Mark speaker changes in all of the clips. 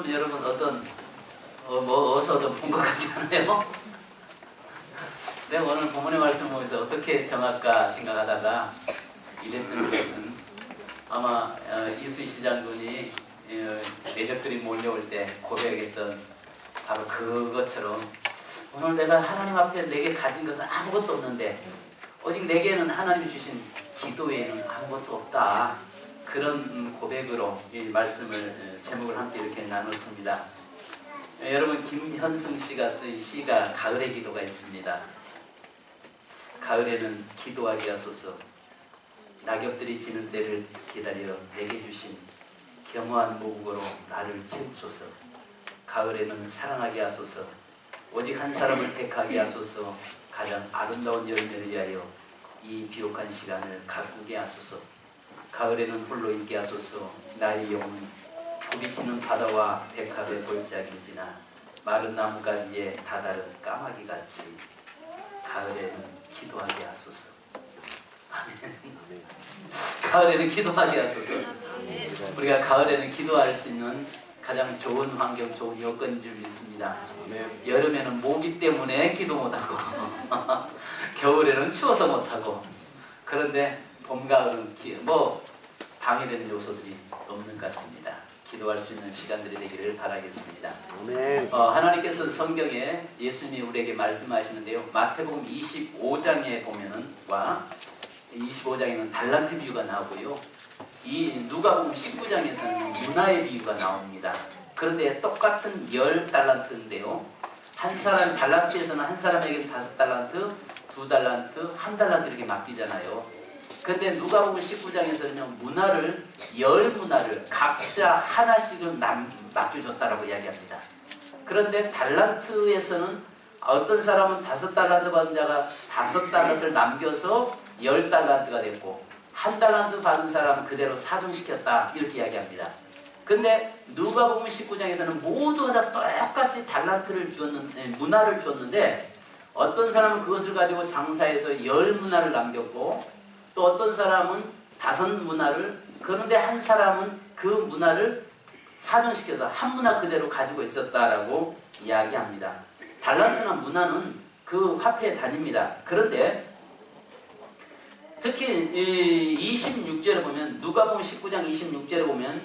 Speaker 1: 말씀 여러분 어디서 본 것 같지 않아요? 내가 오늘 본문의 말씀 보면서 어떻게 정할까 생각하다가 이랬던 것은 아마 이수희 장군이 내적들이 몰려올 때 고백했던 바로 그것처럼 오늘 내가 하나님 앞에 내게 가진 것은 아무것도 없는데 오직 내게는 하나님이 주신 기도 외에는 아무것도 없다. 그런 고백으로 이 말씀을 제목을 함께 이렇게 나눴습니다. 여러분 김현승 씨가 쓴 시가 가을의 기도가 있습니다. 가을에는 기도하게 하소서. 낙엽들이 지는 때를 기다려 내게 주신 겸허한 모국으로 나를 채우소서. 가을에는 사랑하게 하소서. 오직 한 사람을 택하게 하소서. 가장 아름다운 열매를 위하여 이 비옥한 시간을 가꾸게 하소서. 가을에는 홀로 있게 하소서. 나의 영혼 부비치는 바다와 백합의 골짜기지나 마른 나무가지에 다다른 까마귀같이 가을에는 기도하게 하소서. 아멘. 가을에는 기도하게 하소서. 우리가 가을에는 기도할 수 있는 가장 좋은 환경, 좋은 여건인 줄 믿습니다. 여름에는 모기 때문에 기도 못하고 겨울에는 추워서 못하고, 그런데 봄, 가을은 방해되는 요소들이 없는 것 같습니다. 기도할 수 있는 시간들이 되기를 바라겠습니다. 하나님께서 성경에 예수님이 우리에게 말씀하시는데요. 마태복음 25장에 보면은 25장에는 달란트 비유가 나오고요. 이 누가복음 19장에서는 문화의 비유가 나옵니다. 그런데 똑같은 10달란트인데요. 한 사람 달란트에서는 한 사람에게 5달란트, 2달란트, 1달란트 이렇게 맡기잖아요. 근데 누가복음 19장에서는요, 문화를 10문화를 각자 하나씩은 맡겨줬다라고 이야기합니다. 그런데 달란트에서는 어떤 사람은 5달란트 받은 자가 5달란트를 남겨서 10달란트가 됐고, 1달란트 받은 사람은 그대로 사중시켰다 이렇게 이야기합니다. 근데 누가복음 19장에서는 모두 다 똑같이 달란트를 문화를 주었는데, 어떤 사람은 그것을 가지고 장사해서 10문화를 남겼고, 또 어떤 사람은 5문화를, 그런데 한 사람은 그 문화를 사전시켜서 한 문화 그대로 가지고 있었다라고 이야기합니다. 달란트나 문화는 그 화폐에 다닙니다. 그런데 특히 26절에 보면, 누가복음 19장 26절에 보면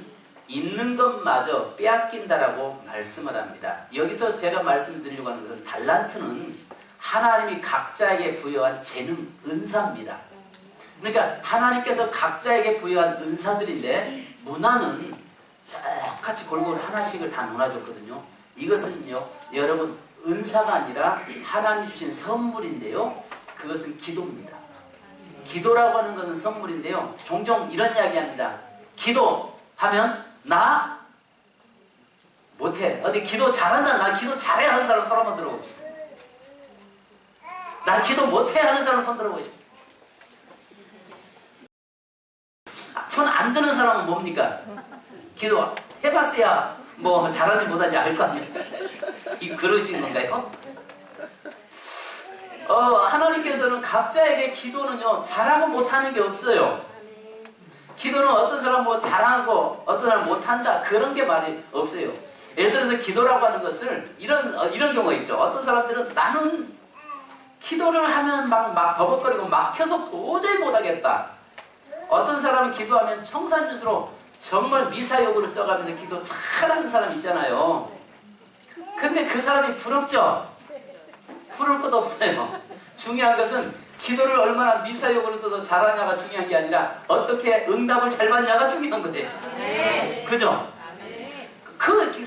Speaker 1: 있는 것마저 빼앗긴다라고 말씀을 합니다. 여기서 제가 말씀드리려고 하는 것은 달란트는 하나님이 각자에게 부여한 재능, 은사입니다. 그러니까 하나님께서 각자에게 부여한 은사들인데, 문화는 똑같이 골고루 하나씩을 다 놀아줬거든요. 이것은요, 여러분, 은사가 아니라 하나님 주신 선물인데요. 그것은 기도입니다. 기도라고 하는 것은 선물인데요. 종종 이런 이야기 합니다. 기도하면 나 못해. 어디 기도 잘한다. 나 기도 잘해 하는 사람 손 한번 들어봅시다. 나 기도 못해 하는 사람 손 들어보십시오. 손 안 드는 사람은 뭡니까? 기도 해봤어야 잘하지 못하지 알 거 아니에요. 그러신 건가요? 하나님께서는 각자에게 기도는요, 잘하고 못하는 게 없어요. 기도는 어떤 사람 잘하고 어떤 사람 못한다, 그런 게 말이 없어요. 예를 들어서 기도라고 하는 것을 이런 경우가 있죠. 어떤 사람들은 나는 기도를 하면 막 버벅거리고 막혀서 도저히 못하겠다. 어떤 사람은 기도하면 청산jut으로 정말 미사여구를 써가면서 기도 잘하는 사람 있잖아요. 근데 그 사람이 부럽죠? 부러울 것도 없어요. 중요한 것은 기도를 얼마나 미사여구를 써서 잘하냐가 중요한 게 아니라 어떻게 응답을 잘 받냐가 중요한 거예요. 그죠?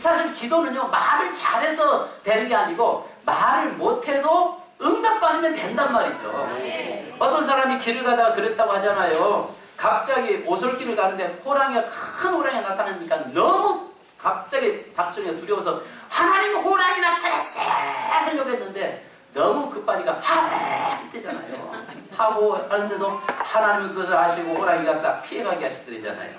Speaker 1: 사실 기도는요, 말을 잘해서 되는 게 아니고 말을 못해도 응답받으면 된단 말이죠. 어떤 사람이 길을 가다가 그랬다고 하잖아요. 갑자기 오솔길을 가는데 큰 호랑이가 나타나니까 너무 갑자기 박소리가 두려워서 하나님 호랑이 나타났어요 하려고 했는데, 너무 급하니까 했대잖아요. 하고 하는데도 하나님은 그것을 아시고 호랑이가 싹 피해가게 하시더라잖아요.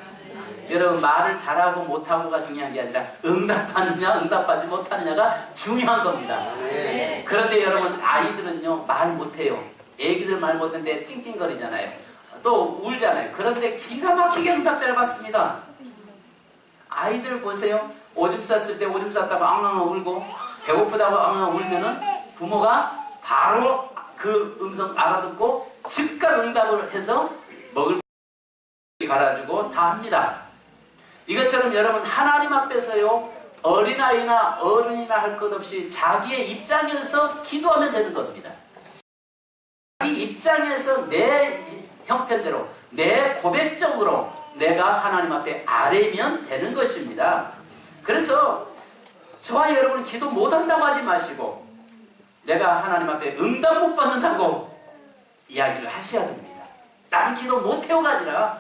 Speaker 1: 여러분, 말을 잘하고 못하고가 중요한 게 아니라 응답하느냐 응답하지 못하느냐가 중요한 겁니다. 그런데 여러분, 아이들은요 말 못해요. 애기들 말 못하는데 찡찡거리잖아요. 또 울잖아요. 그런데 기가 막히게 응답 잘 받습니다. 아이들 보세요. 오줌 쌌을 때 오줌 쌌다고 앙앙 울고 배고프다고 앙앙 울면은 부모가 바로 그 음성 알아듣고 즉각 응답을 해서 먹을 갈아주고 다 합니다. 이것처럼 여러분 하나님 앞에서요 어린아이나 어른이나 할 것 없이 자기의 입장에서 기도하면 되는 겁니다. 자기 입장에서 내 형편대로 내 고백적으로 내가 하나님 앞에 아뢰면 되는 것입니다. 그래서 저와 여러분 기도 못한다고 하지 마시고 내가 하나님 앞에 응답 못 받는다고 이야기를 하셔야 됩니다. 나는 기도 못해요가 아니라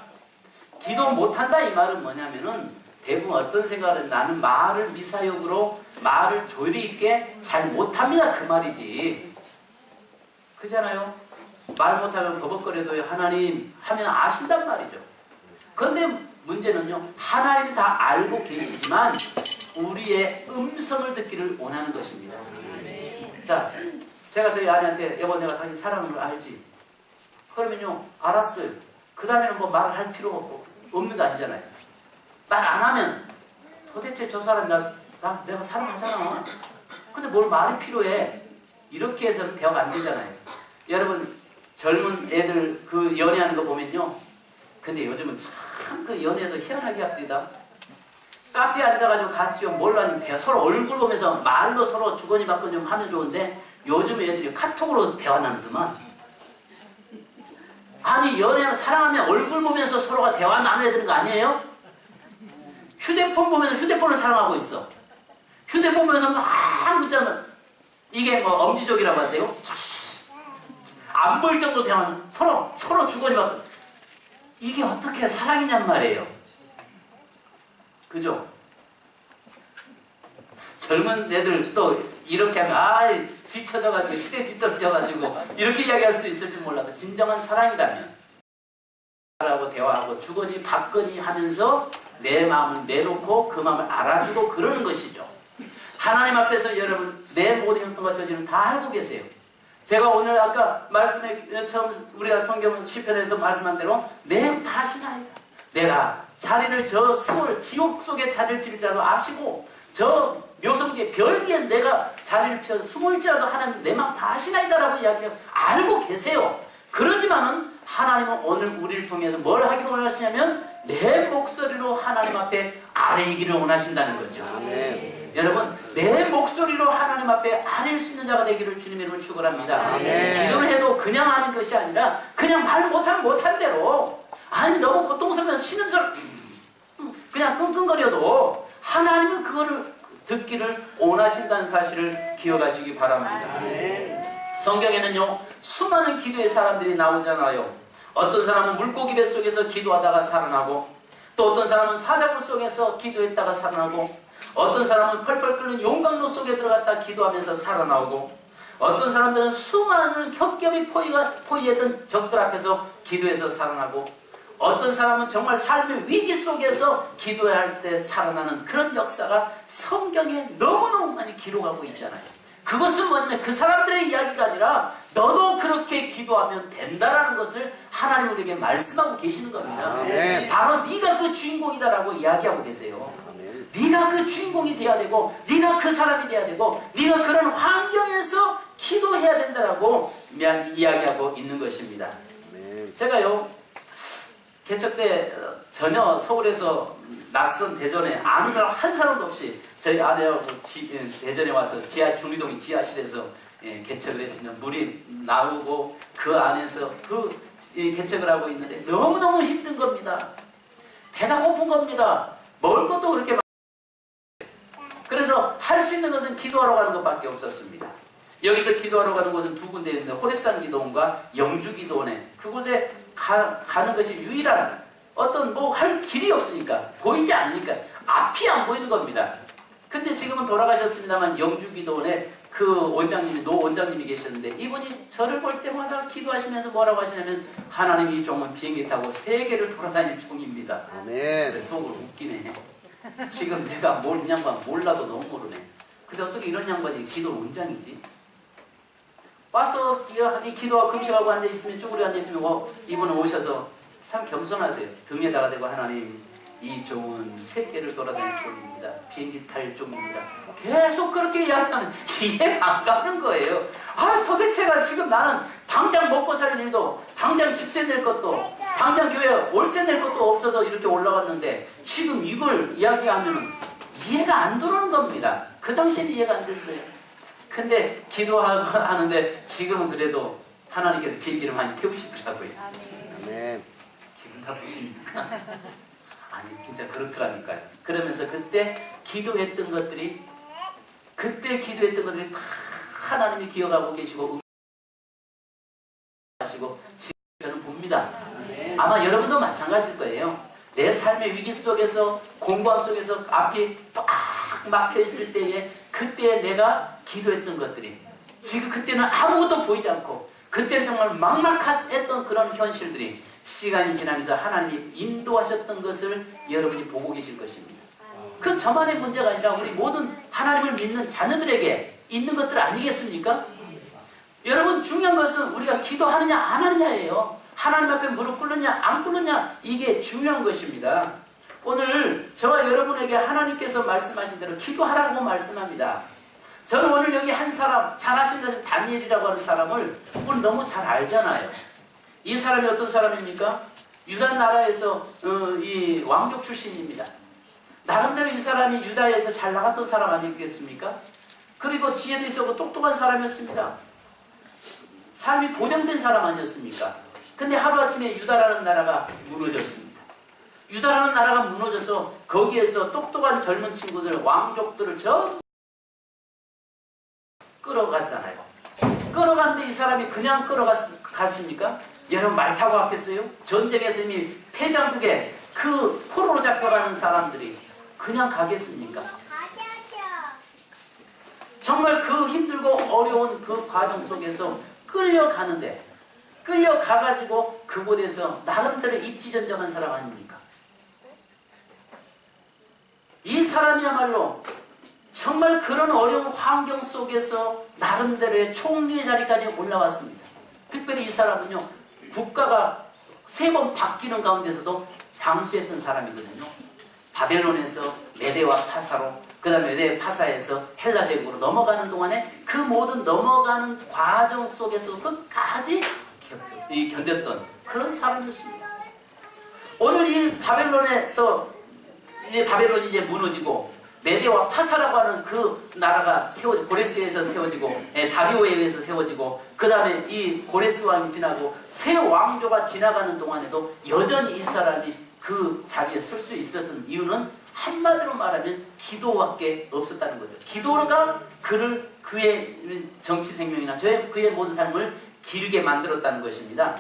Speaker 1: 기도 못한다 이 말은 뭐냐면은 대부분 어떤 생각을 해요? 나는 말을 미사역으로 말을 조리 있게 잘 못합니다 그 말이지. 그잖아요. 말 못하면 버벅거려도 하나님 하면 아신단 말이죠. 그런데 문제는요 하나님이 다 알고 계시지만 우리의 음성을 듣기를 원하는 것입니다. 자, 제가 저희 아내한테 여보 내가 당신 사랑하는 걸 알지? 그러면요 알았어요. 그 다음에는 뭐 말을 할 필요가 없는 거 아니잖아요. 말 안 하면 도대체 저 사람 내가 사랑하잖아. 근데 뭘 말이 필요해? 이렇게 해서는 대화가 안 되잖아요. 여러분 젊은 애들 그 연애하는 거 보면요. 근데 요즘은 참 그 연애도 희한하게 합니다. 카페에 앉아가지고 같이 뭘 하는데 서로 얼굴 보면서 말로 서로 주거니 받거니 좀 하면 좋은데 요즘 애들이 카톡으로 대화 나누더만. 아니 연애는 사랑하면 얼굴 보면서 서로가 대화 나눠야 되는 거 아니에요? 휴대폰 보면서 휴대폰을 사랑하고 있어. 휴대폰 보면서 막 웃잖아. 이게 뭐 엄지족이라고 하세요? 안 보일 정도 대화는 서로 주거니 받고. 이게 어떻게 사랑이냔 말이에요. 그죠? 젊은 애들 또 이렇게 하면 뒤쳐져가지고 시대 뒤떨어져가지고 이렇게 이야기할 수 있을지 몰라도 진정한 사랑이라면 하고 대화하고 주거니 받거니 하면서 내 마음을 내놓고 그 마음을 알아주고 그러는 것이죠. 하나님 앞에서 여러분 내 모든 형편과 처지는 다 알고 계세요. 제가 오늘 아까 말씀에 처음 우리가 성경 시편에서 말씀한 대로 내 다 아시나이다. 내가 자리를 지옥 속에 자리를 빌 자도 아시고 저 묘성계 별 뒤에 내가 자리를 펴 숨을지라도 하나님 내 마음 다 아시나이다라고 이야기하고 알고 계세요. 그러지만은 하나님은 오늘 우리를 통해서 뭘 하기를 원하시냐면 내 목소리로 하나님 앞에 아뢰기를 원하신다는 거죠.
Speaker 2: 아멘.
Speaker 1: 여러분 내 목소리로 하나님 앞에 아뢰일 수 있는 자가 되기를 주님의 이름으로 축원합니다.
Speaker 2: 아멘.
Speaker 1: 기도를 해도 그냥 하는 것이 아니라 그냥 말 못하면 못한 대로 아니 너무 고통스러우면서 신음소리 그냥 끙끙거려도 하나님은 그거를 듣기를 원하신다는 사실을 기억하시기 바랍니다. 성경에는요 수많은 기도의 사람들이 나오잖아요. 어떤 사람은 물고기 뱃속에서 기도하다가 살아나고 또 어떤 사람은 사자굴 속에서 기도했다가 살아나고 어떤 사람은 펄펄 끓는 용광로 속에 들어갔다 기도하면서 살아나오고 어떤 사람들은 수많은 겹겹이 포위했던 적들 앞에서 기도해서 살아나고 어떤 사람은 정말 삶의 위기 속에서 기도할 때 살아나는 그런 역사가 성경에 너무너무 많이 기록하고 있잖아요. 그것은 뭐냐면 그 사람들의 이야기가 아니라 너도 그렇게 기도하면 된다라는 것을 하나님 우리에게 말씀하고 계시는 겁니다.
Speaker 2: 아멘.
Speaker 1: 바로 네가 그 주인공이다라고 이야기하고 계세요.
Speaker 2: 아멘.
Speaker 1: 네가 그 주인공이 돼야 되고 네가 그 사람이 돼야 되고 네가 그런 환경에서 기도해야 된다라고 이야기하고 있는 것입니다.
Speaker 2: 아멘.
Speaker 1: 제가요 개척 때 전혀 서울에서 낯선 대전에 아는 사람 한 사람도 없이 저희 아내하고 대전에 와서 중리동 지하실에서 개척을 했으면 물이 나오고 그 안에서 개척을 하고 있는데 너무너무 힘든 겁니다. 배가 고픈 겁니다. 먹을 것도 그렇게 많아요. 그래서 할 수 있는 것은 기도하러 가는 것밖에 없었습니다. 여기서 기도하러 가는 곳은 두 군데 있는데 호렙산 기도원과 영주 기도원에 그곳에 가는 것이 유일한 어떤 할 길이 없으니까 보이지 않으니까 앞이 안 보이는 겁니다. 근데 지금은 돌아가셨습니다만 영주 기도원에 그 원장님이 노 원장님이 계셨는데 이분이 저를 볼 때마다 기도하시면서 뭐라고 하시냐면 하나님 이 종은 비행기 타고 세계를 돌아다닐 종입니다.
Speaker 2: 아멘.
Speaker 1: 속으로 웃기네. 지금 내가 뭘 양반 몰라도 너무 모르네. 근데 어떻게 이런 양반이 기도 원장이지? 와서 이 기도와 금식하고 앉아있으면 쭈그려 앉아있으면 이분은 오셔서 참 겸손하세요. 등에다가 대고 하나님 이 종은 세계를 돌아다닐 종입니다. 비행기 탈 종입니다. 계속 그렇게 이야기하면 이해가 안 가는 거예요. 아, 도대체가 지금 나는 당장 먹고 살 일도, 당장 집세 낼 것도, 당장 교회 월세 낼 것도 없어서 이렇게 올라왔는데 지금 이걸 이야기하면 이해가 안 들어오는 겁니다. 그 당시에는 이해가 안 됐어요. 근데 기도하는데 지금은 그래도 하나님께서 비행기를 많이 태우시더라고요.
Speaker 2: 아멘.
Speaker 1: 기분 나쁘십니까? 아니, 진짜 그렇더라니까요. 그러면서 그때 기도했던 것들이 다 하나님이 기억하고 계시고 하시고 지금 저는 봅니다. 아마 여러분도 마찬가지일 거예요. 내 삶의 위기 속에서, 공고함 속에서 앞이 꽉 막혀 있을 때에 그때 내가 기도했던 것들이 지금 그때는 아무것도 보이지 않고 그때는 정말 막막했던 그런 현실들이 시간이 지나면서 하나님이 인도하셨던 것을 여러분이 보고 계실 것입니다. 그 저만의 문제가 아니라 우리 모든 하나님을 믿는 자녀들에게 있는 것들 아니겠습니까? 여러분, 중요한 것은 우리가 기도하느냐 안 하느냐예요. 하나님 앞에 무릎 꿇느냐 안 꿇느냐, 이게 중요한 것입니다. 오늘 저와 여러분에게 하나님께서 말씀하신 대로 기도하라고 말씀합니다. 저는 오늘 여기 한 사람, 잘 아시는 다니엘이라고 하는 사람을 오늘 너무 잘 알잖아요. 이 사람이 어떤 사람입니까? 유다 나라에서 이 왕족 출신입니다. 나름대로 이 사람이 유다에서 잘 나갔던 사람 아니겠습니까? 그리고 지혜도 있었고 똑똑한 사람이었습니다. 삶이 보장된 사람 아니었습니까? 근데 하루아침에 유다라는 나라가 무너졌습니다. 유다라는 나라가 무너져서 거기에서 똑똑한 젊은 친구들, 왕족들을 전부 끌어갔잖아요. 끌어갔는데 이 사람이 그냥 끌어갔습니까? 여러분, 말 타고 갔겠어요? 전쟁에서 이미 패장국에 그 포로로 잡혀가는 사람들이 그냥 가겠습니까? 정말 그 힘들고 어려운 그 과정 속에서 끌려가는데, 끌려가가지고 그곳에서 나름대로 입지전정한 사람 아닙니까? 이 사람이야말로 정말 그런 어려운 환경 속에서 나름대로의 총리의 자리까지 올라왔습니다. 특별히 이 사람은요, 국가가 3번 바뀌는 가운데서도 장수했던 사람이거든요. 바벨론에서 메대와 파사로, 그 다음에 메대 파사에서 헬라 제국으로 넘어가는 동안에 그 모든 넘어가는 과정 속에서 끝까지 견뎠던 그런 사람이었습니다. 오늘 이 바벨론에서, 이제 바벨론이 이제 무너지고 메대와 파사라고 하는 그 나라가 고레스에서 세워지고, 다리오에 의해서 세워지고, 그 다음에 이 고레스 왕이 지나고 새 왕조가 지나가는 동안에도 여전히 이 사람이 그 자리에 설 수 있었던 이유는 한마디로 말하면 기도밖에 없었다는 거죠. 기도가 그의 정치 생명이나 그의 모든 삶을 길게 만들었다는 것입니다.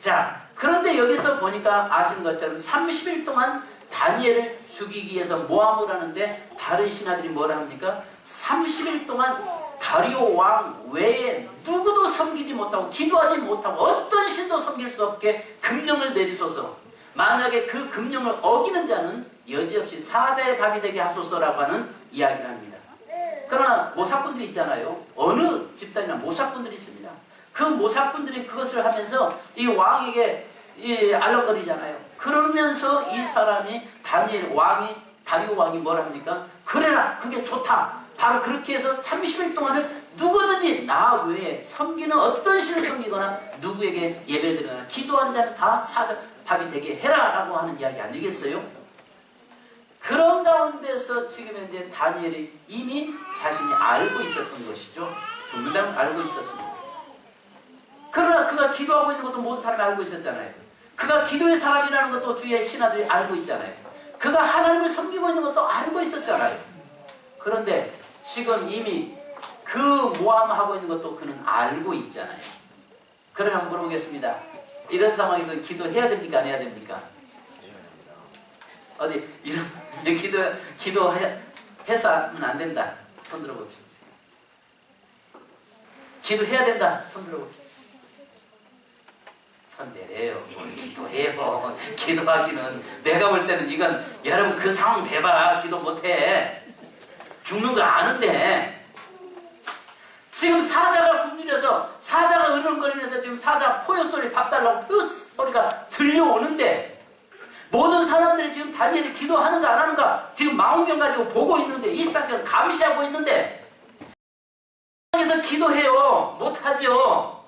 Speaker 1: 자, 그런데 여기서 보니까 아시는 것처럼 30일 동안 다니엘을 죽이기 위해서 모함을 하는데 다른 신하들이 뭐라 합니까? 30일 동안 다리오 왕 외에 누구도 섬기지 못하고 기도하지 못하고 어떤 신도 섬길 수 없게 금령을 내리소서. 만약에 그 금령을 어기는 자는 여지없이 사자의 밥이 되게 하소서라고 하는 이야기를 합니다. 그러나 모사꾼들이 있잖아요. 어느 집단이나 모사꾼들이 있습니다. 그 모사꾼들이 그것을 하면서 이 왕에게 알렁거리잖아요. 그러면서 이 사람이 다리오 왕이 뭐라 합니까? 그래라, 그게 좋다. 바로 그렇게 해서 30일 동안을 누구든지 나 외에 섬기는 어떤 신을 섬기거나 누구에게 예배를 드리거나 기도하는 자는 다 사자 밥이 되게 해라라고 하는 이야기 아니겠어요? 그런 가운데서 지금 현재 다니엘이 이미 자신이 알고 있었던 것이죠. 분명 알고 있었습니다. 그러나 그가 기도하고 있는 것도 모든 사람이 알고 있었잖아요. 그가 기도의 사람이라는 것도 주위의 신하들이 알고 있잖아요. 그가 하나님을 섬기고 있는 것도 알고 있었잖아요. 그런데 지금 이미 그 모함하고 있는 것도 그는 알고 있잖아요. 그러면 물어보겠습니다. 이런 상황에서 기도해야 됩니까? 안 해야 됩니까? 어디 이런 기도해서 하면 안 된다. 손 들어봅시다. 기도해야 된다. 손 들어봅시다. 손 내려요. 뭘 기도해요. 기도하기는 내가 볼 때는 이건 여러분 그 상황 대봐. 기도 못해. 죽는 거 아는데 지금 사자가 굶주려서 사자가 으르렁거리면서 지금 사자 포효 소리 밥 달라고 포효 소리가 들려오는데 모든 사람들이 지금 다니엘이 기도하는가 안 하는가 지금 망원경 가지고 보고 있는데 24시간 감시하고 있는데 에서 기도해요. 못하죠.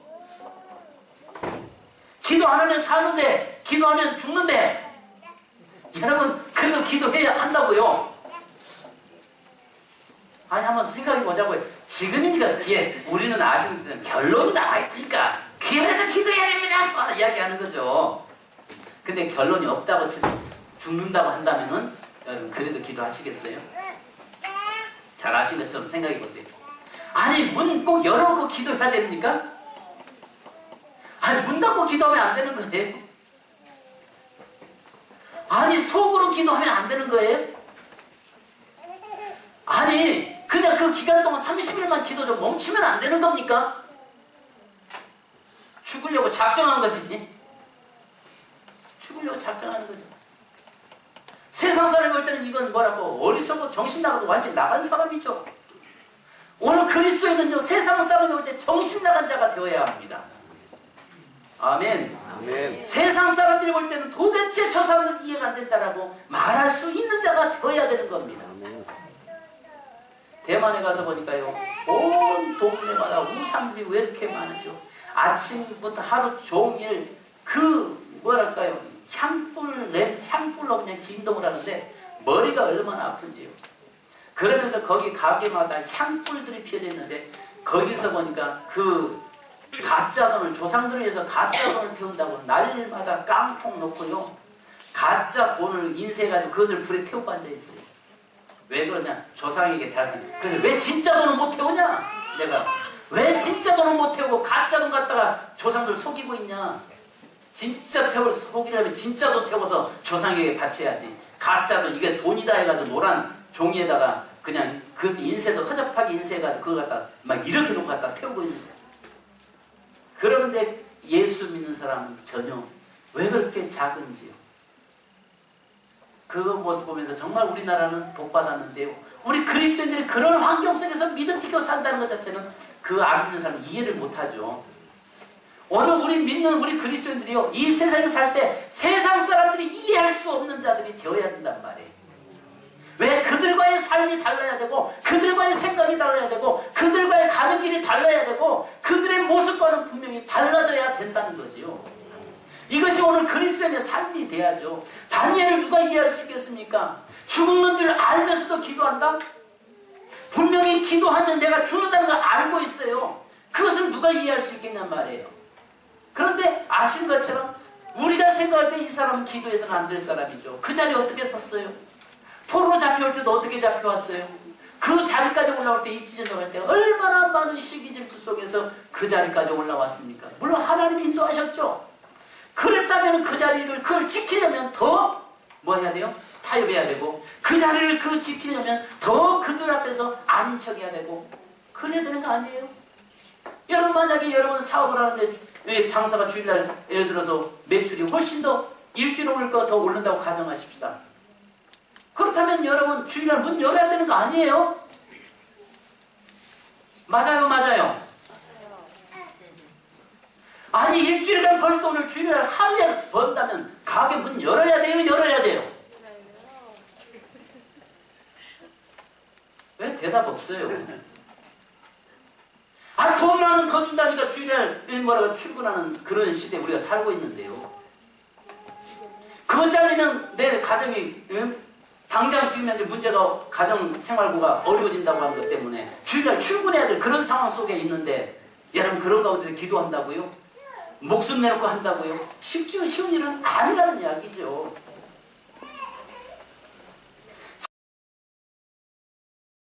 Speaker 1: 기도 안 하면 사는데 기도하면 죽는데 여러분 그래도 기도해야 한다고요. 아니 한번 생각해 보자고요. 지금이니까 뒤에 우리는 아시는 것처럼 결론이 나와 있으니까 그래도 기도해야 됩니다. 이야기하는 거죠. 근데 결론이 없다고 치면 죽는다고 한다면은 여러분 그래도 기도하시겠어요? 잘 아신 것처럼 생각해 보세요. 아니 문 꼭 열어놓고 기도해야 됩니까? 아니 문 닫고 기도하면 안 되는 거예요? 아니 속으로 기도하면 안 되는 거예요? 아니 그냥 그 기간 동안 30일만 기도 좀 멈추면 안 되는 겁니까? 죽으려고 작정한 거지. 죽으려고 작정하는 거죠. 세상 사람이 볼 때는 이건 뭐라고 어리석고 정신 나가도 완전히 나간 사람이죠. 오늘 그리스도인은요 세상 사람이 볼 때 정신 나간 자가 되어야 합니다. 아멘.
Speaker 2: 아멘.
Speaker 1: 세상 사람들이 볼 때는 도대체 저 사람들 이해가 안 된다라고 말할 수 있는 자가 되어야 되는 겁니다.
Speaker 2: 아멘.
Speaker 1: 대만에 가서 보니까요 온 동네마다 우상들이 왜 이렇게 많으죠? 아침부터 하루 종일 그 뭐랄까요 향불로 그냥 진동을 하는데 머리가 얼마나 아픈지요. 그러면서 거기 가게마다 향불들이 피어져 있는데 거기서 보니까 그 가짜 돈을 조상들을 위해서 가짜 돈을 피운다고 날마다 깡통 놓고요 가짜 돈을 인쇄해가지고 그것을 불에 태우고 앉아있어요. 왜 그러냐? 조상에게 잘 산. 그래서 왜 진짜 돈을 못 태우냐? 내가 왜 진짜 돈을 못 태우고 가짜 돈 갖다가 조상들 속이고 있냐? 진짜 태울 속이려면 진짜 돈 태워서 조상에게 바쳐야지. 가짜 돈 이게 돈이다 해가지고 노란 종이에다가 그냥 그 인쇄도 허접하게 인쇄해가지고 그거 갖다 막 이렇게 놓고 갖다 태우고 있는 거야. 그런데 예수 믿는 사람은 전혀 왜 그렇게 작은지요? 그 모습 보면서 정말 우리나라는 복받았는데요. 우리 그리스도인들이 그런 환경 속에서 믿음 지켜 산다는 것 자체는 그 안 믿는 사람은 이해를 못하죠. 오늘 우리 믿는 우리 그리스도인들이요. 이 세상에 살 때 세상 사람들이 이해할 수 없는 자들이 되어야 된단 말이에요. 왜? 그들과의 삶이 달라야 되고 그들과의 생각이 달라야 되고 그들과의 가는 길이 달라야 되고 그들의 모습과는 분명히 달라져야 된다는 거지요. 이것이 오늘 그리스도인의 삶이 돼야죠. 다니엘을 누가 이해할 수 있겠습니까? 죽는 줄 알면서도 기도한다? 분명히 기도하면 내가 죽는다는 걸 알고 있어요. 그것을 누가 이해할 수 있겠냔 말이에요. 그런데 아신 것처럼 우리가 생각할 때 이 사람은 기도해서는 안 될 사람이죠. 그 자리에 어떻게 섰어요? 포로 잡혀올 때도 어떻게 잡혀왔어요? 그 자리까지 올라올 때 입지전을 할 때 얼마나 많은 시기질투 속에서 그 자리까지 올라왔습니까? 물론 하나님이 인도하셨죠. 그랬다면 그 자리를 그걸 지키려면 더 뭐 해야 돼요? 타협해야 되고 그 자리를 그 지키려면 더 그들 앞에서 아닌 척 해야 되고 그래야 되는 거 아니에요? 여러분 만약에 여러분 사업을 하는데 장사가 주일날 예를 들어서 매출이 훨씬 더 일주일 오를 거 더 오른다고 가정하십시다. 그렇다면 여러분 주일날 문 열어야 되는 거 아니에요? 맞아요, 맞아요. 아니 일주일간 벌 돈을 주일날 하루에 번다면 가게 문 열어야 돼요, 열어야 돼요? 왜 대답 없어요? 아, 돈 많은 더 준다니까 주일날 뭐라고 출근하는 그런 시대에 우리가 살고 있는데요. 그거 잘리면 내 가정이 당장 지금 현재 문제가 가정생활고가 어려워진다고 하는 것 때문에 주일날 출근해야 될 그런 상황 속에 있는데 여러분 그런 가운데서 기도한다고요? 목숨 내놓고 한다고요? 쉬운 일은 아니라는 이야기죠.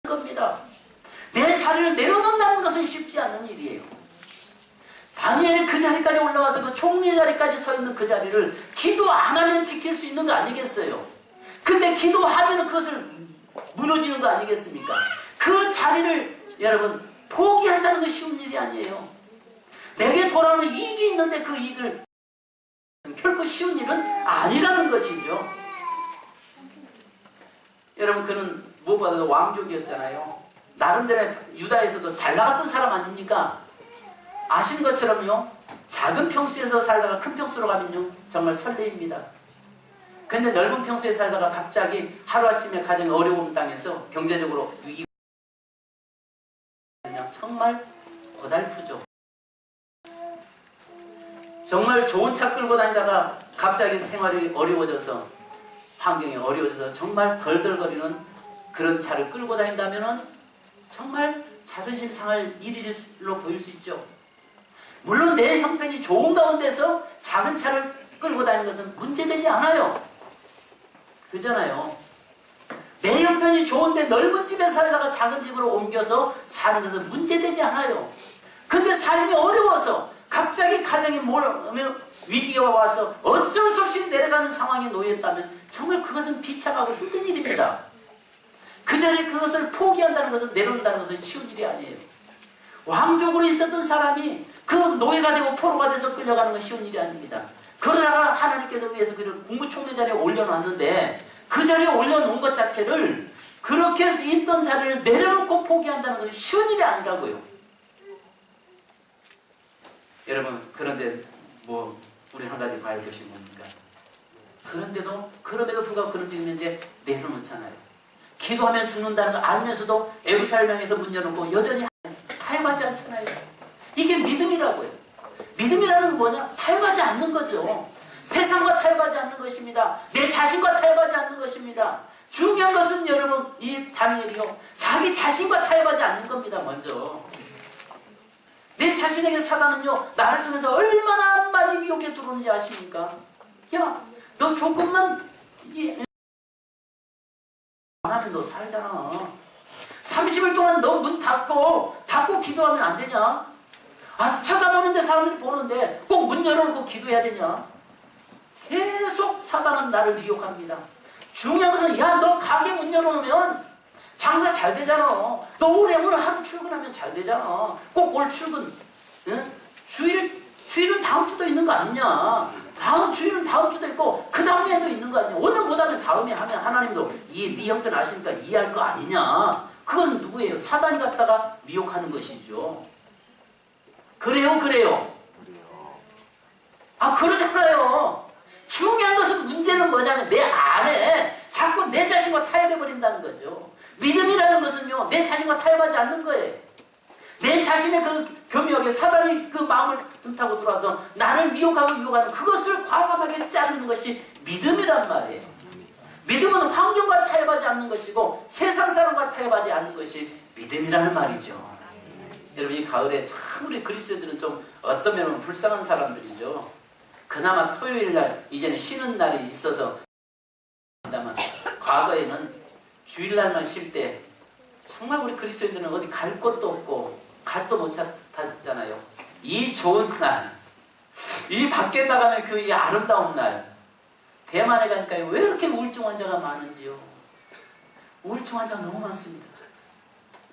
Speaker 1: 겁니다. 내 자리를 내려놓는다는 것은 쉽지 않은 일이에요. 다니엘이 그 자리까지 올라와서 그 총리 자리까지 서 있는 그 자리를 기도 안 하면 지킬 수 있는 거 아니겠어요? 근데 기도하면 그것을 무너지는 거 아니겠습니까? 그 자리를 여러분 포기한다는 건 쉬운 일이 아니에요. 내게 돌아오는 이익이 있는데 그 이익을 결코 쉬운 일은 아니라는 것이죠. 여러분 그는 무엇보다도 왕족이었잖아요. 나름대로 유다에서도 잘 나갔던 사람 아닙니까? 아시는 것처럼요. 작은 평수에서 살다가 큰 평수로 가면요. 정말 설레입니다. 근데 넓은 평수에 살다가 갑자기 하루아침에 가정이 어려움 당해서 경제적으로 위기가 정말 고달프죠. 정말 좋은 차 끌고 다니다가 갑자기 생활이 어려워져서 환경이 어려워져서 정말 덜덜거리는 그런 차를 끌고 다닌다면 정말 자존심 상할 일일로 보일 수 있죠. 물론 내 형편이 좋은 가운데서 작은 차를 끌고 다니는 것은 문제되지 않아요. 그잖아요. 내 형편이 좋은데 넓은 집에 살다가 작은 집으로 옮겨서 사는 것은 문제되지 않아요. 근데 삶이 어려워서 갑자기 가정이 위기가 와서 어쩔 수 없이 내려가는 상황에 놓였다면 정말 그것은 비참하고 힘든 일입니다. 그 자리에 그것을 포기한다는 것은, 내려온다는 것은 쉬운 일이 아니에요. 왕족으로 있었던 사람이 그 노예가 되고 포로가 돼서 끌려가는 건 쉬운 일이 아닙니다. 그러다가 하나님께서 위해서 그를 국무총리 자리에 올려놨는데 그 자리에 올려놓은 것 자체를, 그렇게 해서 있던 자리를 내려놓고 포기한다는 것은 쉬운 일이 아니라고요. 여러분, 그런데 우리 한 가지 봐야 할 것이 뭡니까? 그럼에도 불구하고 그런 지금 이제 내려놓잖아요. 기도하면 죽는다는 걸 알면서도 에루살렘에서 문 열어놓고 여전히 타협하지 않잖아요. 이게 믿음이라고요. 믿음이라는 건 뭐냐? 타협하지 않는 거죠. 세상과 타협하지 않는 것입니다. 내 자신과 타협하지 않는 것입니다. 중요한 것은 여러분, 이 다니엘이요, 자기 자신과 타협하지 않는 겁니다. 먼저 내 자신에게 사단은요, 나를 통해서 얼마나 많이 미혹에 들어오는지 아십니까? 야, 너 조금만 안 하면 너 살잖아. 30일 동안 너 문 닫고 기도하면 안 되냐? 쳐다보는데, 사람들이 보는데 꼭 문 열어놓고 기도해야 되냐? 계속 사단은 나를 미혹합니다. 중요한 것은, 야, 너 가게 문 열어놓으면 장사 잘 되잖아. 너 오늘 하루 출근하면 잘 되잖아. 꼭 올 출근. 응? 주일은 다음 주도 있는 거 아니냐? 다음 주일은 다음 주도 있고 그 다음에도 있는 거 아니냐? 오늘 못하면 다음에 하면 하나님도 네 형편 아시니까 이해할 거 아니냐? 그건 누구예요? 사단이 갖다가 미혹하는 것이죠. 그래요? 그러잖아요. 중요한 것은, 문제는 뭐냐면 내 안에 자꾸 내 자신과 타협해버린다는 거죠. 믿음이라는 것은요, 내 자신과 타협하지 않는 거예요. 내 자신의 그 교묘하게 사단이 그 마음을 틈타고 들어와서 나를 미혹하고 유혹하는 그것을 과감하게 자르는 것이 믿음이란 말이에요. 믿음은 환경과 타협하지 않는 것이고 세상 사람과 타협하지 않는 것이 믿음이라는 말이죠. 여러분, 이 가을에 참 우리 그리스도인들은 좀 어떤 면은 불쌍한 사람들이죠. 그나마 토요일날 이제는 쉬는 날이 있어서, 과거에는 주일날만 쉴 때 정말 우리 그리스도인들은 어디 갈 곳도 없고 갓도 못 찾았잖아요. 이 좋은 날, 이 밖에 나가면 그 이 아름다운 날, 대만에 가니까 왜 이렇게 우울증 환자가 많은지요. 우울증 환자가 너무 많습니다.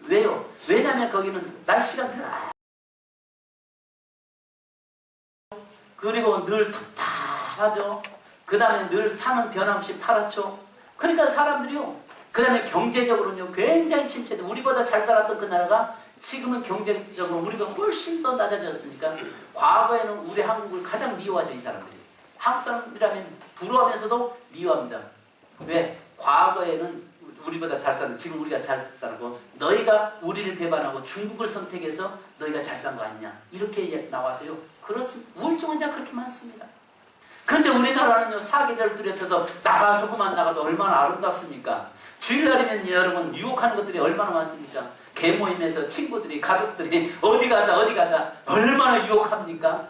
Speaker 1: 왜요? 왜냐하면 거기는 날씨가 그리고 늘 답답하죠. 그 다음에 늘 산은 변함없이 파랗죠. 그러니까 사람들이요, 그 다음에 경제적으로는요 굉장히 침체돼. 우리보다 잘 살았던 그 나라가 지금은 경제적으로 우리가 훨씬 더 낮아졌으니까 과거에는 우리 한국을 가장 미워하죠. 이 사람들이. 한국 사람이라면 부러워하면서도 미워합니다. 왜? 과거에는 우리보다 잘 사는, 지금 우리가 잘 살고, 너희가 우리를 배반하고 중국을 선택해서 너희가 잘 산 거 아니냐, 이렇게 나와서요, 그렇습니다. 우울증 환자가 그렇게 많습니다. 근데 우리나라는요, 사계절 뚜렷해서 조금만 나가도 얼마나 아름답습니까? 주일날이면 여러분 유혹하는 것들이 얼마나 많습니까? 개모임에서 친구들이, 가족들이 어디 가자 얼마나 유혹합니까?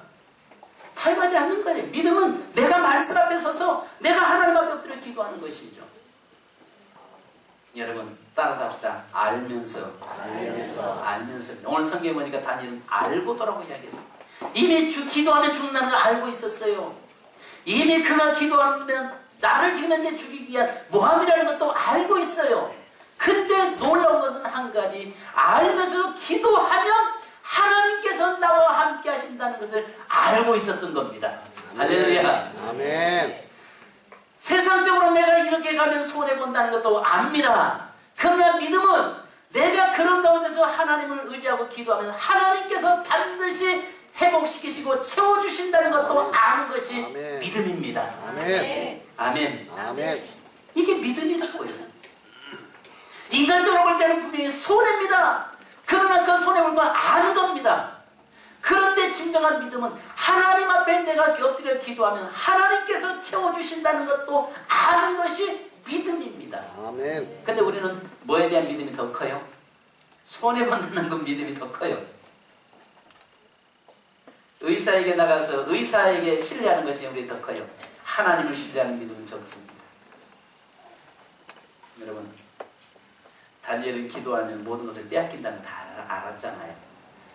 Speaker 1: 타협하지 않는 거예요. 믿음은 내가 말씀 앞에 서서 내가 하나님 앞에 엎드려 기도하는 것이죠. 여러분, 따라서 합시다. 알면서. 오늘 성경에 보니까 다니엘은 알고도라고 이야기했어요. 이미 기도하면 죽는다는 걸 알고 있었어요. 이미 그가 기도하면 나를 지금 현재 죽이기 위한 모함이라는 것도 알고 있어요. 근데 놀라운 것은 한 가지, 알면서도 기도하면 하나님께서 나와 함께 하신다는 것을 알고 있었던 겁니다. 할렐루야.
Speaker 2: 아멘.
Speaker 1: 세상적으로 내가 이렇게 가면 손해본다는 것도 압니다. 그러나 믿음은 내가 그런 가운데서 하나님을 의지하고 기도하면 하나님께서 반드시 회복시키시고 채워주신다는 것도
Speaker 2: 아멘.
Speaker 1: 아는 것이
Speaker 2: 아멘.
Speaker 1: 믿음입니다.
Speaker 2: 아멘.
Speaker 1: 아멘.
Speaker 2: 아멘.
Speaker 1: 이게 믿음이라고요. 인간적으로 볼 때는 분명히 손해입니다. 그러나 그 손해볼 건 아는 겁니다. 그런데 진정한 믿음은 하나님 앞에 내가 엎드려 기도하면 하나님께서 채워주신다는 것도 아는 것이 믿음입니다.
Speaker 2: 아멘.
Speaker 1: 근데 우리는 뭐에 대한 믿음이 더 커요? 손해받는 건 믿음이 더 커요. 의사에게 나가서 의사에게 신뢰하는 것이 우리 더 커요. 하나님을 신뢰하는 믿음은 적습니다. 여러분, 다니엘은 기도하면 모든 것을 빼앗긴다는 다 알았잖아요.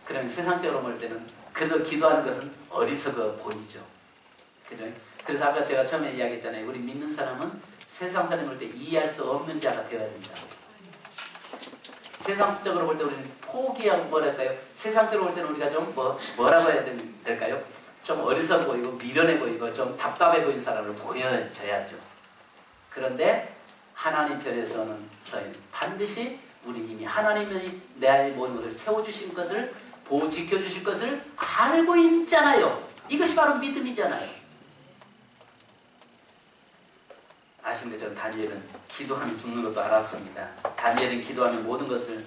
Speaker 1: 그러면 세상적으로 볼 때는 그래도 기도하는 것은 어리석어 보이죠. 그죠? 그래서 아까 제가 처음에 이야기했잖아요. 우리 믿는 사람은 세상 사람을 볼 때 이해할 수 없는 자가 되어야 된다. 세상적으로 볼 때 우리는 포기하고 뭐랄까요? 세상적으로 볼 때는 우리가 좀 뭐라고 해야 될까요? 좀 어리석어 보이고 미련해 보이고 좀 답답해 보이는 사람을 보여져야죠. 그런데 하나님 편에서는 저희는 반드시 우리 이미 하나님이 내 모든 것을 채워주신 것을 지켜주실 것을 알고 있잖아요. 이것이 바로 믿음이잖아요. 아신 것처럼 다니엘은 기도하면 죽는 것도 알았습니다. 다니엘은 기도하면 모든 것을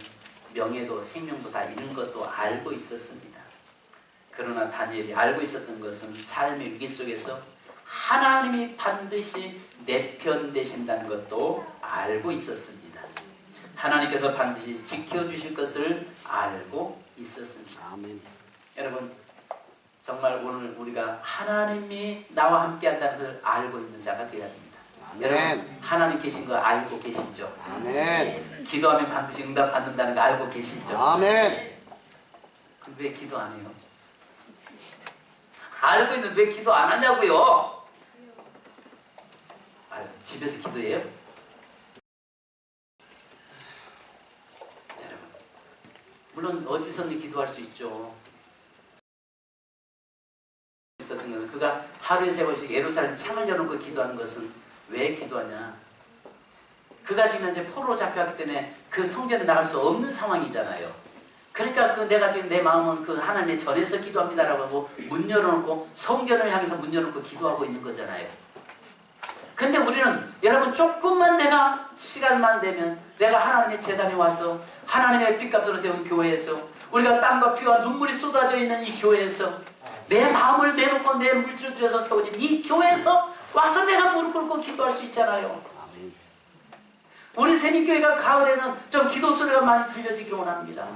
Speaker 1: 명예도 생명도 다 잃는 것도 알고 있었습니다. 그러나 다니엘이 알고 있었던 것은 삶의 위기 속에서 하나님이 반드시 내 편 되신다는 것도 알고 있었습니다. 하나님께서 반드시 지켜주실 것을 알고 있었습니다.
Speaker 2: 아멘.
Speaker 1: 여러분, 정말 오늘 우리가 하나님이 나와 함께 한다는 것을 알고 있는 자가 되어야 됩니다. 여러분,
Speaker 2: 아멘.
Speaker 1: 하나님 계신 거 알고 계시죠?
Speaker 2: 아멘.
Speaker 1: 기도하면 반드시 응답 받는다는 거 알고 계시죠?
Speaker 2: 아멘.
Speaker 1: 그럼 왜 기도 안 해요? 알고 있는데 왜 기도 안 하냐고요? 집에서 기도해요? 여러분, 물론 어디서든 기도할 수 있죠. 있었던 것은 그가 하루에 3번씩 예루살렘 창을 열어놓고 기도하는 것은 왜 기도하냐? 그가 지금 현재 포로로 잡혀왔기 때문에 그 성전에 나갈 수 없는 상황이잖아요. 그러니까 내가 지금 내 마음은 그 하나님의 전에서 기도합니다라고 하고 문 열어놓고 성전을 향해서 문 열어놓고 기도하고 있는 거잖아요. 근데 우리는 여러분 조금만 내가 시간만 되면 내가 하나님의 제단에 와서 하나님의 핏값으로 세운 교회에서 우리가 땀과 피와 눈물이 쏟아져 있는 이 교회에서 내 마음을 내놓고 내 물질을 들여서 세워진 이 교회에서 와서 내가 무릎 꿇고 기도할 수 있잖아요. 우리 새민교회가 가을에는 좀 기도 소리가 많이 들려지기를 원합니다.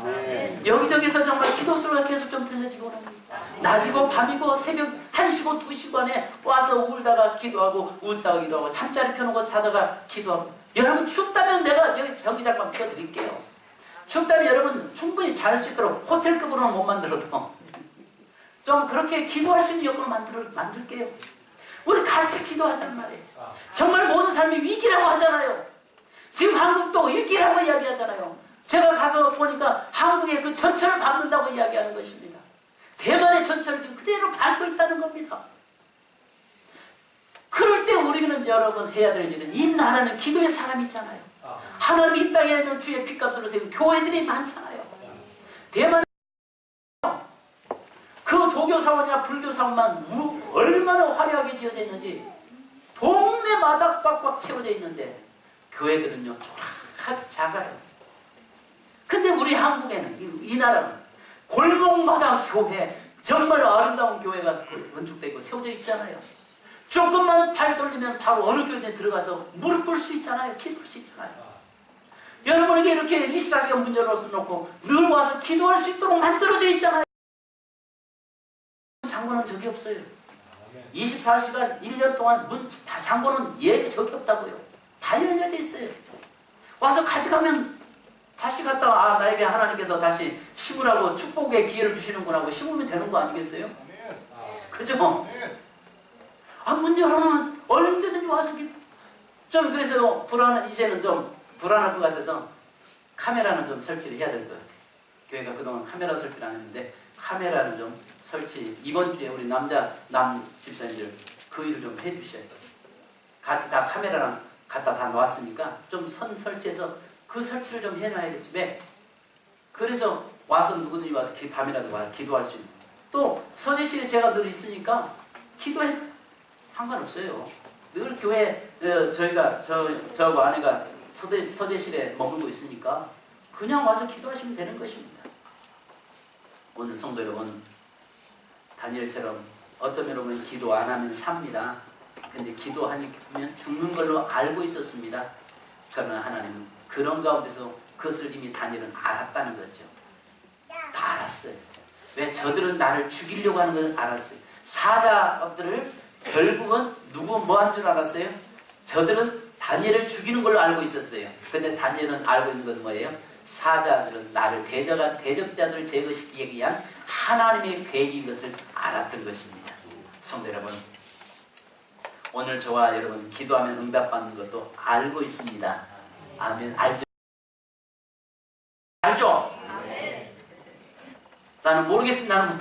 Speaker 1: 여기저기서 정말 기도 소리가 계속 좀 들려지기 원합니다. 낮이고 밤이고 새벽 1시고 2시고 안에 와서 울다가 기도하고 웃다가 기도하고 잠자리 펴놓고 자다가 기도하고 여러분 춥다면 내가 여기 전기장판 펴드릴게요. 춥다면 여러분 충분히 잘 수 있도록 호텔급으로는 못 만들어도 좀 그렇게 기도할 수 있는 여건을 만들게요. 우리 같이 기도하자는 말이에요. 정말 모든 삶이 위기라고 하잖아요. 지금 한국도 위기라고 이야기하잖아요. 제가 가서 보니까 한국의 그 전철을 밟는다고 이야기하는 것입니다. 대만의 전철을 지금 그대로 밟고 있다는 겁니다. 그럴 때 우리는 여러분 해야 될 일은 이 나라는 기도의 사람이 있잖아요. 하나님 이 땅에는 주의 핏값으로 세운 교회들이 많잖아요. 대만 그 도교 사원이나 불교 사원만 얼마나 화려하게 지어져 있는지 동네마다 꽉꽉 채워져 있는데 교회들은요 조락 작아요. 근데 우리 한국에는 이 나라는 골목마다 교회 정말 아름다운 교회가 건축되고 세워져 있잖아요. 조금만 발 돌리면 바로 어느 교회에 들어가서 무릎 꿇을 수 있잖아요. 기도할 수 있잖아요. 여러분에게 이렇게 24시간 문 열어놓고 늘 와서 기도할 수 있도록 만들어져 있잖아요. 장고는 적이 없어요. 24시간 1년 동안 장고는 적이 없다고요. 다 열려져 있어요. 와서 가져가면 다시 갔다가 나에게 하나님께서 다시 심으라고 축복의 기회를 주시는구나 하고 심으면 되는 거 아니겠어요? 그죠? 문 열어놓으면 언제든지 와서 좀 그래서 이제는 좀 불안할 것 같아서 카메라는 좀 설치를 해야 될 것 같아요. 교회가 그동안 카메라 설치를 안 했는데 카메라는 좀 이번 주에 우리 남 집사님들 그 일을 좀 해주셔야겠어요. 같이 다 카메라랑 갖다 다 놓았으니까 좀 선 설치해서 그 설치를 좀 해놔야겠어요. 왜? 그래서 와서 누구든지 와서 밤이라도 와서 기도할 수 있는 또 서재실에 제가 늘 있으니까 기도해 상관없어요. 늘 교회 저희가 저하고 아내가 서재실에 머물고 있으니까 그냥 와서 기도하시면 되는 것입니다. 오늘 성도 여러분, 다니엘처럼 어떤 여러분 기도 안 하면 삽니다. 근데 기도하면 죽는 걸로 알고 있었습니다. 그러나 하나님은 그런 가운데서 그것을 이미 다니엘은 알았다는 거죠. 다 알았어요. 왜? 저들은 나를 죽이려고 하는 걸 알았어요. 사자들을 결국은 누구 뭐 한 줄 알았어요? 저들은 다니엘을 죽이는 걸로 알고 있었어요. 근데 다니엘은 알고 있는 건 뭐예요? 사자들은 나를 대적자들을 제거시키기 위한 하나님의 계획인 것을 알았던 것입니다. 성도 여러분, 오늘 저와 여러분 기도하면 응답받는 것도 알고 있습니다. 아멘. 알죠? 알죠? 나는 모르겠습니다.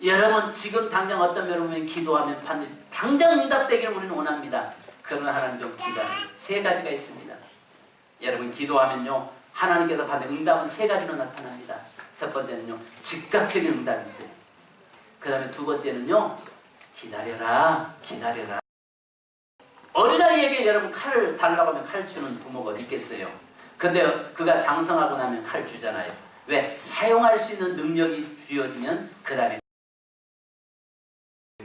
Speaker 1: 여러분 지금 당장 어떤 여러분이 기도하면 반드시 당장 응답되기를 우리는 원합니다. 그러나 하나님 좀 기다려요. 세 가지가 있습니다. 여러분 기도하면요 하나님께서 받는 응답은 세 가지로 나타납니다. 첫 번째는요 즉각적인 응답이 있어요. 그 다음에 두 번째는요 기다려라. 어린아이에게 여러분 칼을 달라고 하면 칼 주는 부모가 어디 있겠어요. 근데 그가 장성하고 나면 칼 주잖아요. 왜? 사용할 수 있는 능력이 주어지면 그 다음에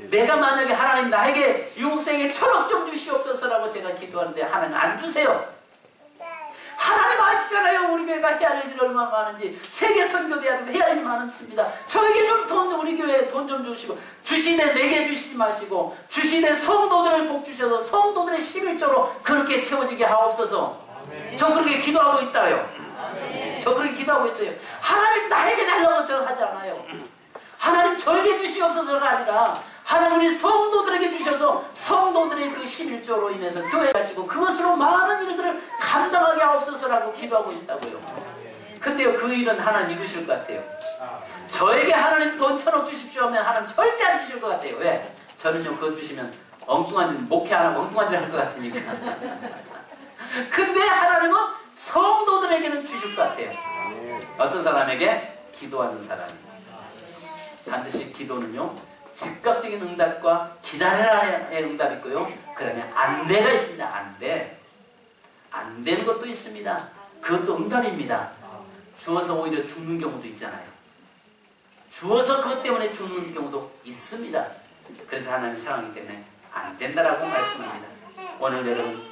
Speaker 1: 내가 만약에 하나님 나에게 유목생에게 1,000억 좀 주시옵소서라고 제가 기도하는데 하나님 안 주세요. 하나님 아시잖아요. 우리 교회가 해야 할 일이 얼마나 많은지. 세계 선교대회도 해야 할 일이 많습니다. 저에게 좀 돈, 우리 교회에 돈 좀 주시고, 주시되 내게 주시지 마시고, 주시되 성도들을 복 주셔서 성도들의 11조로 그렇게 채워지게 하옵소서. 저 그렇게 기도하고 있다요. 저 그렇게 기도하고 있어요. 하나님 나에게 달라고 저 하지 않아요. 하나님 저에게 주시옵소서가 아니라 하나님 우리 성도들에게 주셔서 성도들의 그 11조로 인해서 교회 가시고 그것으로 많은 일들을 감당하게 하옵소서라고 기도하고 있다고요. 근데요 그 일은 하나님 이루실 것 같아요. 저에게 하나님 돈 1,000억 주십시오 하면 하나님 절대 안 주실 것 같아요. 왜? 저는요 그거 주시면 엉뚱한 목회 안 하고 엉뚱한 일 할 것 같으니까. 근데 하나님은 성도들에게는 주실 것 같아요. 어떤 사람에게? 기도하는 사람이. 반드시 기도는요 즉각적인 응답과 기다려라의 응답이 있고요. 그 다음에 안돼가 있습니다. 안 되는 것도 있습니다. 그것도 응답입니다. 주어서 오히려 죽는 경우도 있잖아요. 주어서 그것 때문에 죽는 경우도 있습니다. 그래서 하나님의 사랑이기 때문에 안 된다라고 말씀합니다. 오늘 여러분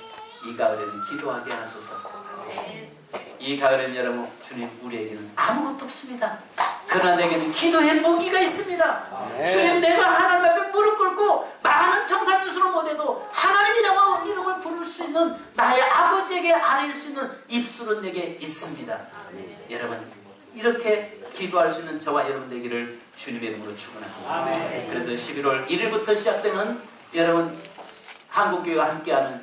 Speaker 1: 이 가을에는 기도하게 하소서. 이 가을에는 여러분 주님 우리에게는 아무것도 없습니다. 그러나 내게는 기도의 무기가 있습니다. 주님 내가 하나님 앞에 무릎 꿇고 많은 청산유수를 못해도 하나님이라고 이름을 부를 수 있는 나의 아버지에게 아릴 수 있는 입술은 내게 있습니다. 여러분 이렇게 기도할 수 있는 저와 여러분 되기를 주님의 이름으로 축원합니다. 그래서 11월 1일부터 시작되는 여러분 한국교회와 함께하는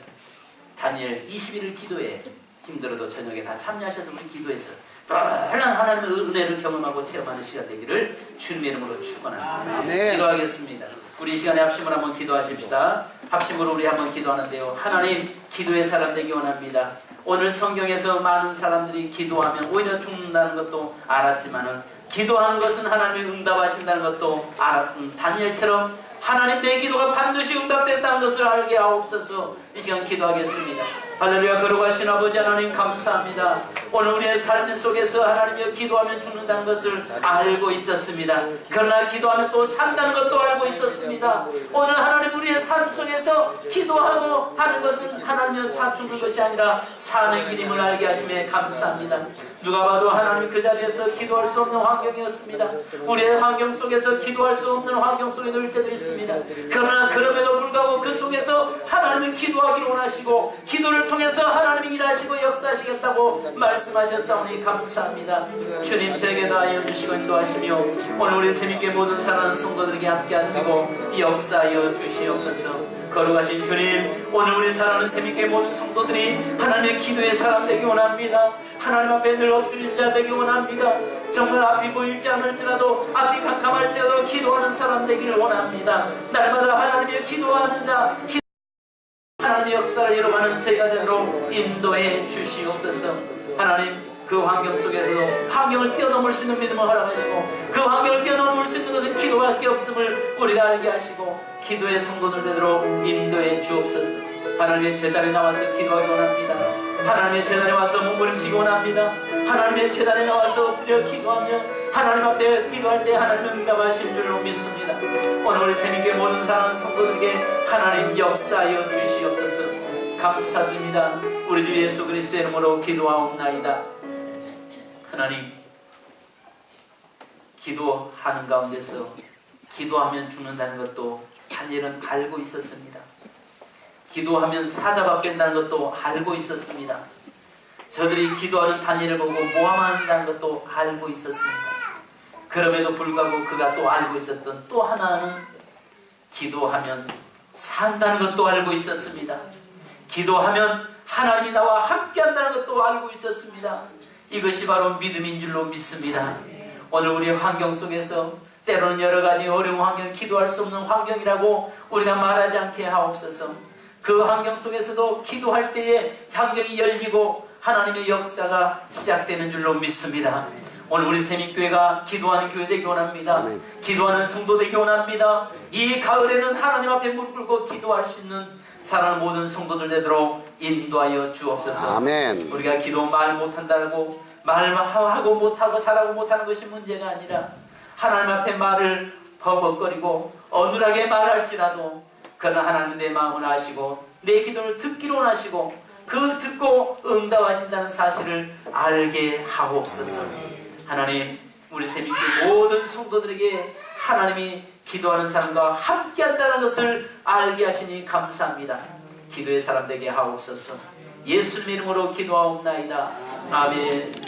Speaker 1: 다니엘 21일 기도회 힘들어도 저녁에 다 참여하셔서 우리 기도해서 놀라운 하나님의 은혜를 경험하고 체험하는 시간 되기를 주님의 이름으로 축원합니다. 기도하겠습니다. 우리 이 시간에 합심으로 한번 기도하십시다. 합심으로 우리 한번 기도하는데요. 하나님 기도의 사람 되기 원합니다. 오늘 성경에서 많은 사람들이 기도하면 오히려 죽는다는 것도 알았지만은 기도하는 것은 하나님이 응답하신다는 것도 알았던 다니엘처럼 하나님 내 기도가 반드시 응답된다는 것을 알게 하옵소서. 이 시간 기도하겠습니다. 할렐루야. 거룩하신 아버지 하나님 감사합니다. 오늘 우리의 삶 속에서 하나님이여 기도하면 죽는다는 것을 알고 있었습니다. 그러나 기도하면 또 산다는 것도 알고 있었습니다. 오늘 하나님 우리의 삶 속에서 기도하고 하는 것은 하나님이여 죽는 것이 아니라 사는 길임을 알게 하심에 감사합니다. 누가 봐도 하나님 그 자리에서 기도할 수 없는 환경이었습니다. 우리의 환경 속에서 기도할 수 없는 환경 속에 놓일 때도 있습니다. 그러나 그럼에도 불구하고 그 속에서 하나님은 기도하기를 원하시고 기도를 통해서 하나님이 일하시고 역사하시겠다고 말씀하셨사오니 감사합니다. 주님 저에게 다하여 주시고 인도하시며 오늘 우리 새롭게 모든 사랑하는 성도들에게 함께 하시고 역사하여 주시옵소서. 거룩하신 주님 오늘 우리 사랑하는 새롭게 모든 성도들이 하나님의 기도의 사람 되기 원합니다. 하나님 앞에 늘 엎드린 자 되기 원합니다. 정말 앞이 보일지 않을지라도 앞이 캄캄할지라도 기도하는 사람 되기를 원합니다. 날마다 하나님의 기도하는 자 하나님의 역사를 이뤄가는 저희가 되도록 인도해 주시옵소서. 하나님 그 환경 속에서도 환경을 뛰어넘을 수 있는 믿음을 허락하시고 그 환경을 뛰어넘을 수 있는 것은 기도밖에 없음을 우리가 알게 하시고 기도의 성도들 되도록 인도해 주옵소서. 하나님의 제단에 나와서 기도하기 원합니다. 하나님의 제단에 와서 몸부림치기 원합니다. 하나님의 제단에 나와서 엎드려 기도하며 하나님 앞에 기도할 때 하나님 응답하실 줄로 믿습니다. 오늘 우리 새님께 모든 사랑하는 성도들에게 하나님 역사하여 주시옵소서. 감사드립니다. 우리 주 예수 그리스도의 이름으로 기도하옵나이다. 하나님, 기도하는 가운데서 기도하면 죽는다는 것도 다니엘은 알고 있었습니다. 기도하면 사자밥된다는 것도 알고 있었습니다. 저들이 기도하는 다니엘을 보고 모함한다는 것도 알고 있었습니다. 그럼에도 불구하고 그가 또 알고 있었던 또 하나는 기도하면 산다는 것도 알고 있었습니다. 기도하면 하나님이 나와 함께한다는 것도 알고 있었습니다. 이것이 바로 믿음인 줄로 믿습니다. 오늘 우리의 환경 속에서 때로는 여러 가지 어려운 환경, 기도할 수 없는 환경이라고 우리가 말하지 않게 하옵소서. 그 환경 속에서도 기도할 때에 환경이 열리고 하나님의 역사가 시작되는 줄로 믿습니다. 오늘 우리 세민교회가 기도하는 교회 되기 원합니다.
Speaker 2: 아멘.
Speaker 1: 기도하는 성도 되기 원합니다. 이 가을에는 하나님 앞에 무릎 꿇고 기도할 수 있는 사랑하는 모든 성도들 되도록 인도하여 주옵소서.
Speaker 2: 아멘.
Speaker 1: 우리가 기도 말 못한다고 말하고 못하고 잘하고 못하는 것이 문제가 아니라 하나님 앞에 말을 버벅거리고 어눌하게 말할지라도 그러나 하나님 내 마음을 아시고 내 기도를 듣기로 원하시고 그 듣고 응답하신다는 사실을 알게 하옵소서. 하나님, 우리 세민교회 모든 성도들에게 하나님이 기도하는 사람과 함께한다는 것을 알게 하시니 감사합니다. 기도의 사람 되게 하옵소서. 예수님 이름으로 기도하옵나이다. 아멘.